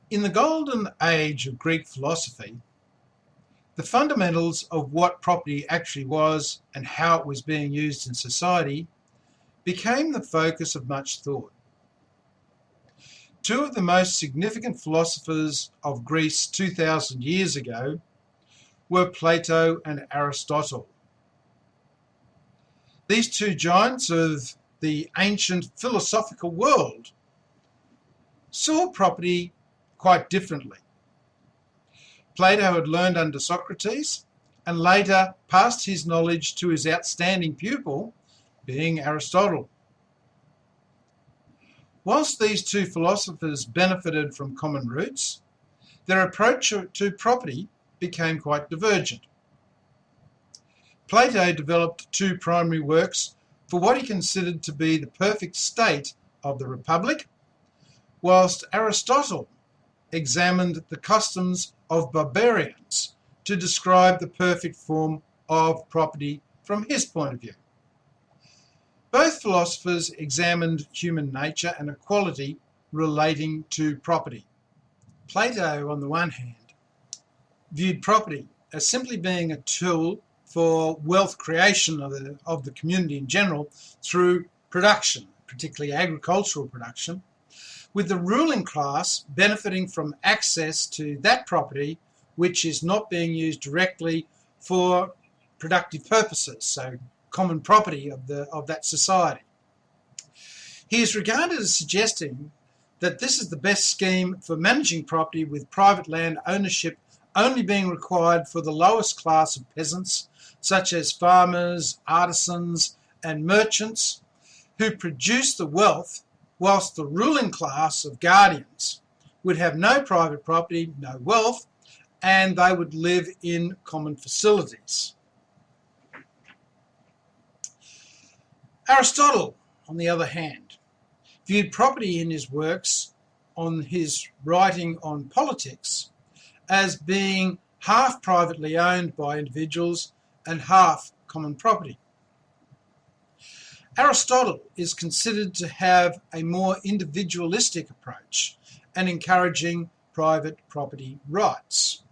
In the golden age of Greek philosophy, the fundamentals of what property actually was and how it was being used in society became the focus of much thought. Two of the most significant philosophers of Greece 2,000 years ago were Plato and Aristotle. These two giants of the ancient philosophical world saw property quite differently. Plato had learned under Socrates and later passed his knowledge to his outstanding pupil, being Aristotle. Whilst these two philosophers benefited from common roots, their approach to property became quite divergent. Plato developed two primary works for what he considered to be the perfect state of the Republic, whilst Aristotle examined the customs of barbarians to describe the perfect form of property from his point of view. Both philosophers examined human nature and equality relating to property. Plato, on the one hand, viewed property as simply being a tool for wealth creation of the community in general through production, particularly agricultural production, with the ruling class benefiting from access to that property which is not being used directly for productive purposes, so common property of that society. He is regarded as suggesting that this is the best scheme for managing property, with private land ownership only being required for the lowest class of peasants, such as farmers, artisans, and merchants, who produce the wealth, whilst the ruling class of guardians would have no private property, no wealth, and they would live in common facilities. Aristotle, on the other hand, viewed property in his works on his writing on politics as being half privately owned by individuals and half common property. Aristotle is considered to have a more individualistic approach and encouraging private property rights.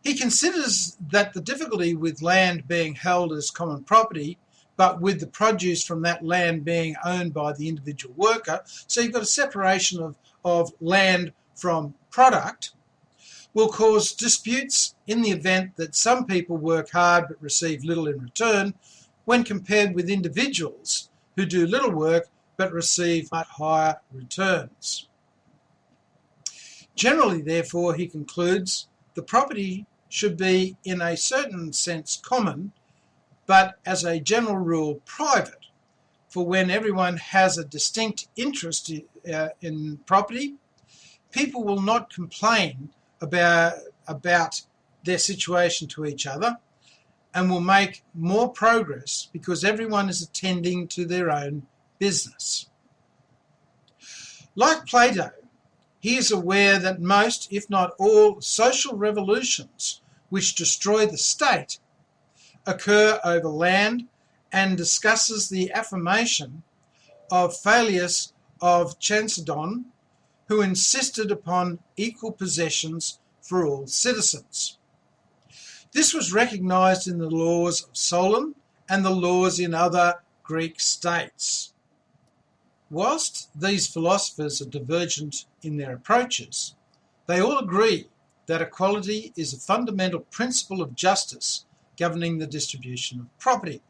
He considers that the difficulty with land being held as common property, but with the produce from that land being owned by the individual worker, so you've got a separation of land from product, will cause disputes in the event that some people work hard but receive little in return, when compared with individuals who do little work but receive much higher returns. Generally, therefore, he concludes, the property should be in a certain sense common, but as a general rule private, for when everyone has a distinct interest in property, people will not complain about their situation to each other, and will make more progress because everyone is attending to their own business. Like Plato, he is aware that most, if not all, social revolutions which destroy the state occur over land, and discusses the affirmation of Phallius of Chalcedon, who insisted upon equal possessions for all citizens. This was recognised in the laws of Solon and the laws in other Greek states. Whilst these philosophers are divergent in their approaches, they all agree that equality is a fundamental principle of justice governing the distribution of property.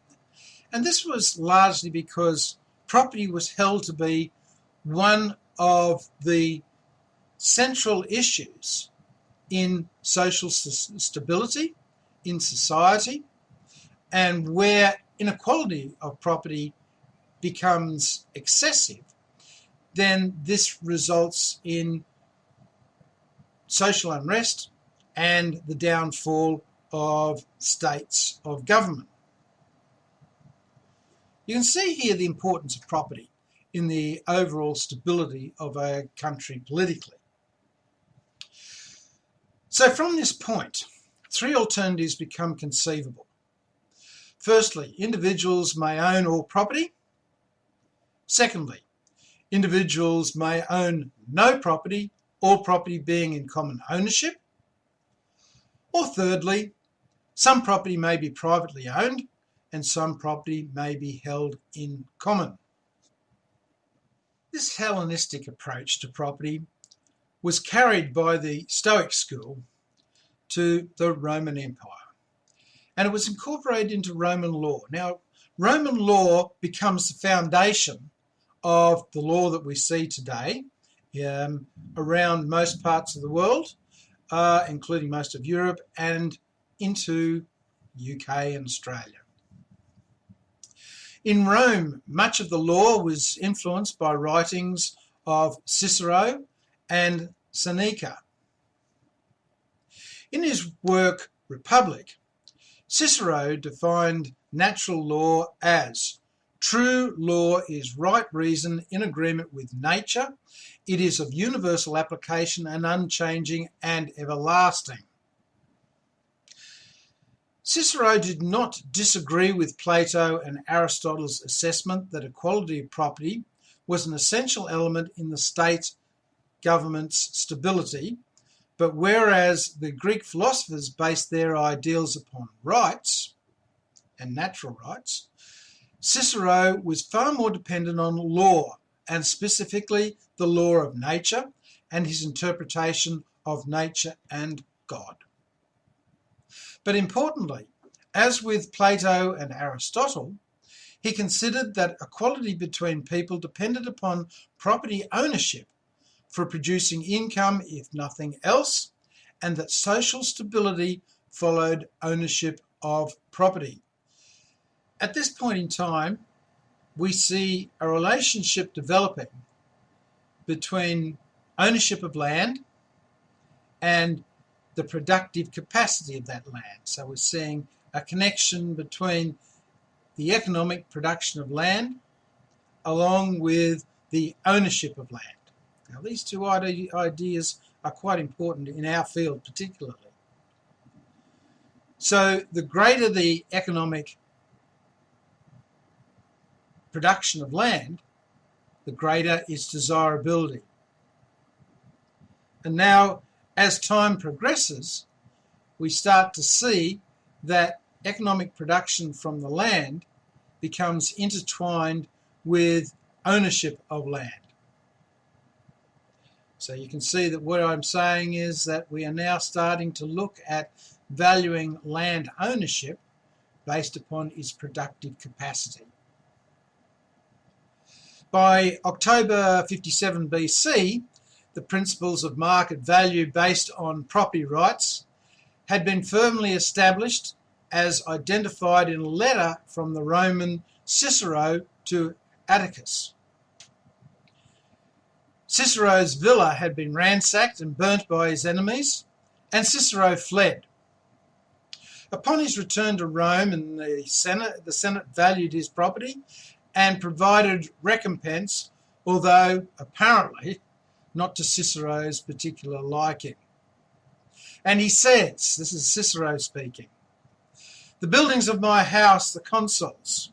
And this was largely because property was held to be one of the central issues in social stability, in society, and where inequality of property becomes excessive, then this results in social unrest and the downfall of states of government. You can see here the importance of property in the overall stability of a country politically. So from this point, three alternatives become conceivable. Firstly, individuals may own all property. Secondly, individuals may own no property all property being in common ownership. Or thirdly, some property may be privately owned and some property may be held in common. This Hellenistic approach to property was carried by the Stoic school to the Roman Empire, and it was incorporated into Roman law. Now, Roman law becomes the foundation of the law that we see today around most parts of the world, including most of Europe and into UK and Australia. In Rome, much of the law was influenced by writings of Cicero and Seneca. In his work Republic, Cicero defined natural law as true law is right reason in agreement with nature. It is of universal application and unchanging and everlasting. Cicero did not disagree with Plato and Aristotle's assessment that equality of property was an essential element in the state government's stability, but whereas the Greek philosophers based their ideals upon rights and natural rights, Cicero was far more dependent on law, and specifically the law of nature and his interpretation of nature and God. But importantly, as with Plato and Aristotle, he considered that equality between people depended upon property ownership for producing income, if nothing else, and that social stability followed ownership of property. At this point in time, we see a relationship developing between ownership of land and the productive capacity of that land. So we're seeing a connection between the economic production of land along with the ownership of land. Now, these two ideas are quite important in our field particularly. So the greater the economic production of land, the greater its desirability. And now, as time progresses, we start to see that economic production from the land becomes intertwined with ownership of land. So you can see that what I'm saying is that we are now starting to look at valuing land ownership based upon its productive capacity. By October 57 BC, the principles of market value based on property rights had been firmly established as identified in a letter from the Roman Cicero to Atticus. Cicero's villa had been ransacked and burnt by his enemies, and Cicero fled. Upon his return to Rome, and the Senate valued his property and provided recompense, although apparently not to Cicero's particular liking. And he says, this is Cicero speaking, "The buildings of my house, the consuls,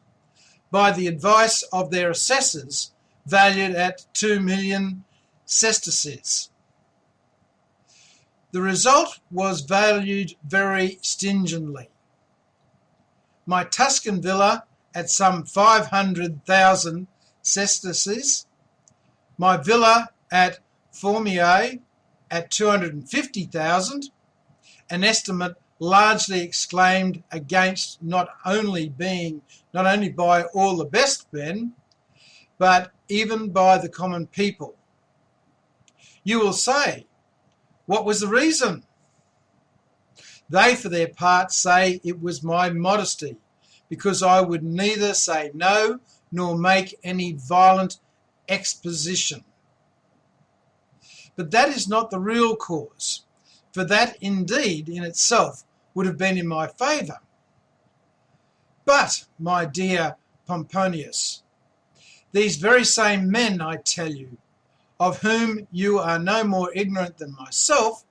by the advice of their assessors, valued at 2 million sesterces. The result was valued very stingently. My Tuscan villa at some 500,000 sesterces, my villa at Formiae at 250,000, an estimate largely exclaimed against not only by all the best men, but even by the common people. You will say, what was the reason? They, for their part, say it was my modesty, because I would neither say no nor make any violent exposition. But that is not the real cause, for that indeed in itself would have been in my favour. But, my dear Pomponius, these very same men, I tell you, of whom you are no more ignorant than myself,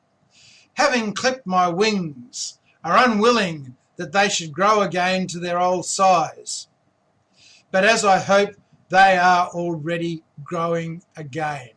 having clipped my wings, are unwilling that they should grow again to their old size. But as I hope, they are already growing again."